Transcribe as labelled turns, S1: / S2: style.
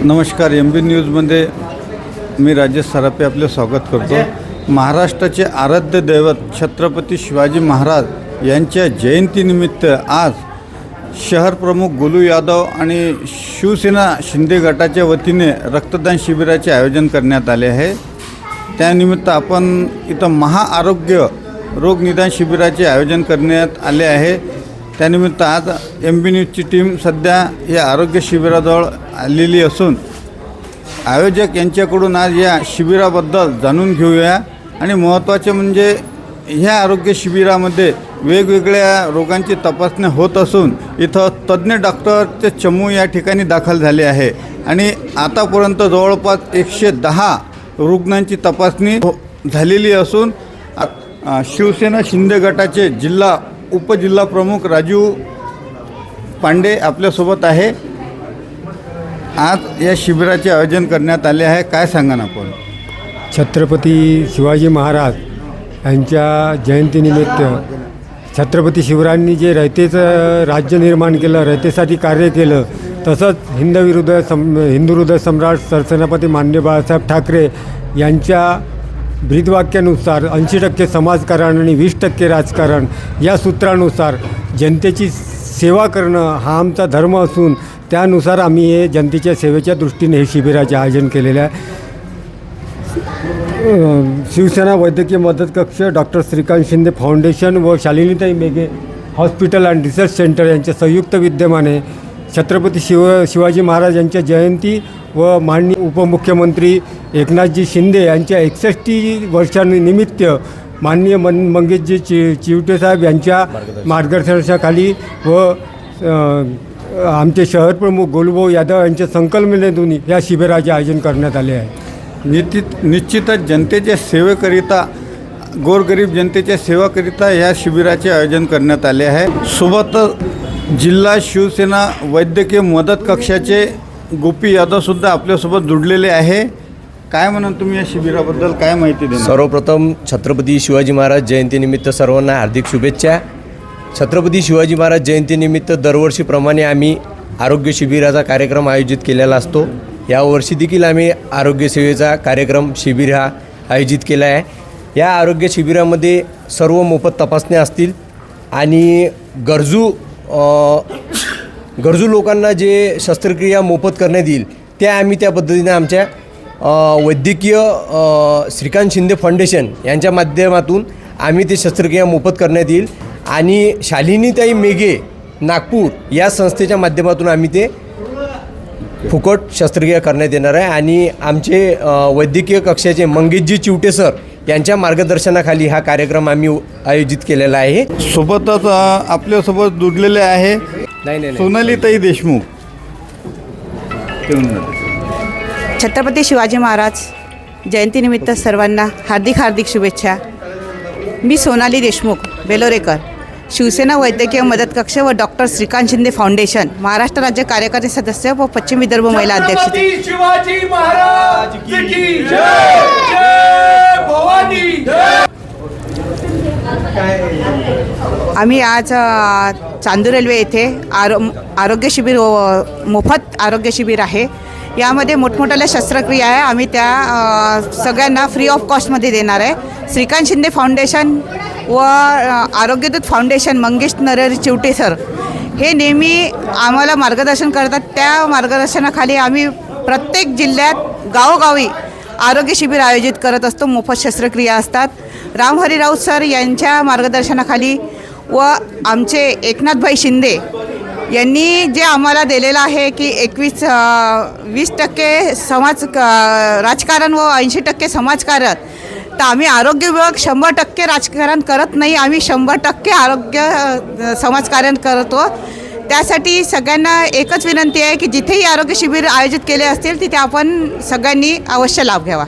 S1: नमस्कार. MB न्यूजमध्ये मी राजेश सरापे आपले स्वागत करतो. महाराष्ट्राचे आराध्य दैवत छत्रपती शिवाजी महाराज यांच्या जयंतीनिमित्त आज शहर प्रमुख गोलू यादव आणि शिवसेना शिंदे गटाच्या वतीने रक्तदान शिबिराचे आयोजन करण्यात आले आहे. त्यानिमित्त आपण इथं महाआरोग्य रोग निदान शिबिराचे आयोजन करण्यात आले आहे. त्यानिमित्त आज MB न्यूजची टीम सध्या या आरोग्य शिबिराजवळ आलेली असून आयोजक यांच्याकडून आज या शिबिराबद्दल जाणून घेऊया. आणि महत्त्वाचे म्हणजे ह्या आरोग्य शिबिरामध्ये वेगवेगळ्या रोगांची तपासणी होत असून इथं तज्ज्ञ डॉक्टरचे चमू या ठिकाणी दाखल झाले आहे आणि आतापर्यंत जवळपास 110 रुग्णांची तपासणी झालेली असून शिवसेना शिंदे गटाचे उपजिल्हा प्रमुख राजू पांडे आपल्यासोबत आहे. आज या शिबिराचे आयोजन करण्यात आले आहे. काय सांगा ना आपण?
S2: छत्रपती शिवाजी महाराज यांच्या जयंतीनिमित्त छत्रपती शिवरायांनी जे रयतेचं राज्य निर्माण केलं, रयतेसाठी कार्य केलं, तसंच हिंदू हृदय सम्राट सरसेनापती माननीय बाळासाहेब ठाकरे यांच्या ब्रीदवाक्यानुसार 80% समाजकारण आणि 20% राजकारण या सूत्रानुसार जनतेची सेवा करणं हा आमचा धर्म असून त्यानुसार आम्ही हे जनतेच्या सेवेच्या दृष्टीने हे शिबिराचे आयोजन केलेले आहे. शिवसेना वैद्यकीय मदत कक्ष, डॉक्टर श्रीकांत शिंदे फाउंडेशन व Shalinitai Meghe hospital and research centre यांच्या संयुक्त विद्यमाने छत्रपती शिवाजी महाराज यांच्या जयंती व माननीय उपमुख्यमंत्री एकनाथजी शिंदे यांच्या 61 वर्षांनिमित्त माननीय मंगेशजी चिवटे यांच्या मार्गदर्शनाखाली व आमचे शहर प्रमुख गोलूभाऊ यादव यांच्या संकल्पनेतून या शिबिराचे आयोजन करण्यात आले आहे.
S1: निश्चितच जनतेच्या सेवेकरिता, गोरगरीब जनतेच्या सेवाकरिता या शिबिराचे आयोजन करण्यात आले आहे. सोबतच जिल्हा शिवसेना वैद्यकीय मदत कक्षाचे गोपी यादवसुद्धा आपल्यासोबत जुडलेले आहे. काय म्हणून तुम्ही या शिबिराबद्दल काय माहिती देणार?
S3: सर्वप्रथम छत्रपती शिवाजी महाराज जयंतीनिमित्त सर्वांना हार्दिक शुभेच्छा. छत्रपती शिवाजी महाराज जयंतीनिमित्त दरवर्षीप्रमाणे आम्ही आरोग्य शिबिराचा कार्यक्रम आयोजित केलेला असतो. यावर्षी देखील आम्ही आरोग्य सेवेचा कार्यक्रम शिबिर हा आयोजित केला आहे. या आरोग्य शिबिरामध्ये सर्व मोफत तपासण्या असतील आणि गरजू लोकांना जे शस्त्रक्रिया मोफत करण्यात येईल त्या आम्ही त्या पद्धतीने आमच्या वैद्यकीय श्रीकांत शिंदे फाउंडेशन यांच्या माध्यमातून आम्ही ते शस्त्रक्रिया मोफत करण्यात येईल आणि शालिनीताई मेघे नागपूर या संस्थेच्या माध्यमातून आम्ही ते फुकट शस्त्रक्रिया करण्यात येणार आहे. आणि आमचे वैद्यकीय कक्षाचे मंगेशजी चिवटे सर यांच्या मार्गदर्शनाखाली हा कार्यक्रम आम्ही आयोजित केलेला आहे.
S1: सोबतच आपल्यासोबत जुडलेले आहे सोनालीताई देशमुख.
S4: छत्रपती शिवाजी महाराज जयंतीनिमित्त सर्वांना हार्दिक शुभेच्छा. मी सोनाली देशमुख बेलोरेकर, शिवसेना वैद्यकीय मदत कक्ष व डॉक्टर श्रीकांत शिंदे फाउंडेशन, महाराष्ट्र राज्य कार्यकारी सदस्य व पश्चिम विदर्भ महिला अध्यक्ष.
S5: शिवाजी महाराज की जय, जय भवानी.
S4: आम्ही आज चांदूर रेल्वे येथे आरोग्य शिबिर मोफत आरोग्य शिबिर आहे. यामध्ये मोठमोठ्या शस्त्रक्रिया आहे. आम्ही त्या सगळ्यांना फ्री ऑफ कॉस्टमध्ये देणार आहे. श्रीकांत शिंदे फाउंडेशन व आरोग्यदूत फाउंडेशन मंगेश नरहरी चिवटे सर हे नेहमी आम्हाला मार्गदर्शन करतात. त्या मार्गदर्शनाखाली आम्ही प्रत्येक जिल्ह्यात गावोगावी आरोग्य शिबिर आयोजित करत असतो. मोफत शस्त्रक्रिया असतात. रामहरी राऊत सर यांच्या मार्गदर्शनाखाली व आमचे एकनाथभाई शिंदे यांनी जे आम्हाला दिलेलं आहे की 20% राजकारण व 80% समाजकारण, तर आम्ही आरोग्य विभाग 100% राजकारण करत नाही. आम्ही 100% आरोग्य समाजकारण करतो. त्यासाठी सगळ्यांना एकच विनंती आहे की जिथेही आरोग्य शिबिर आयोजित केले असतील तिथे आपण सगळ्यांनी अवश्य लाभ घ्यावा.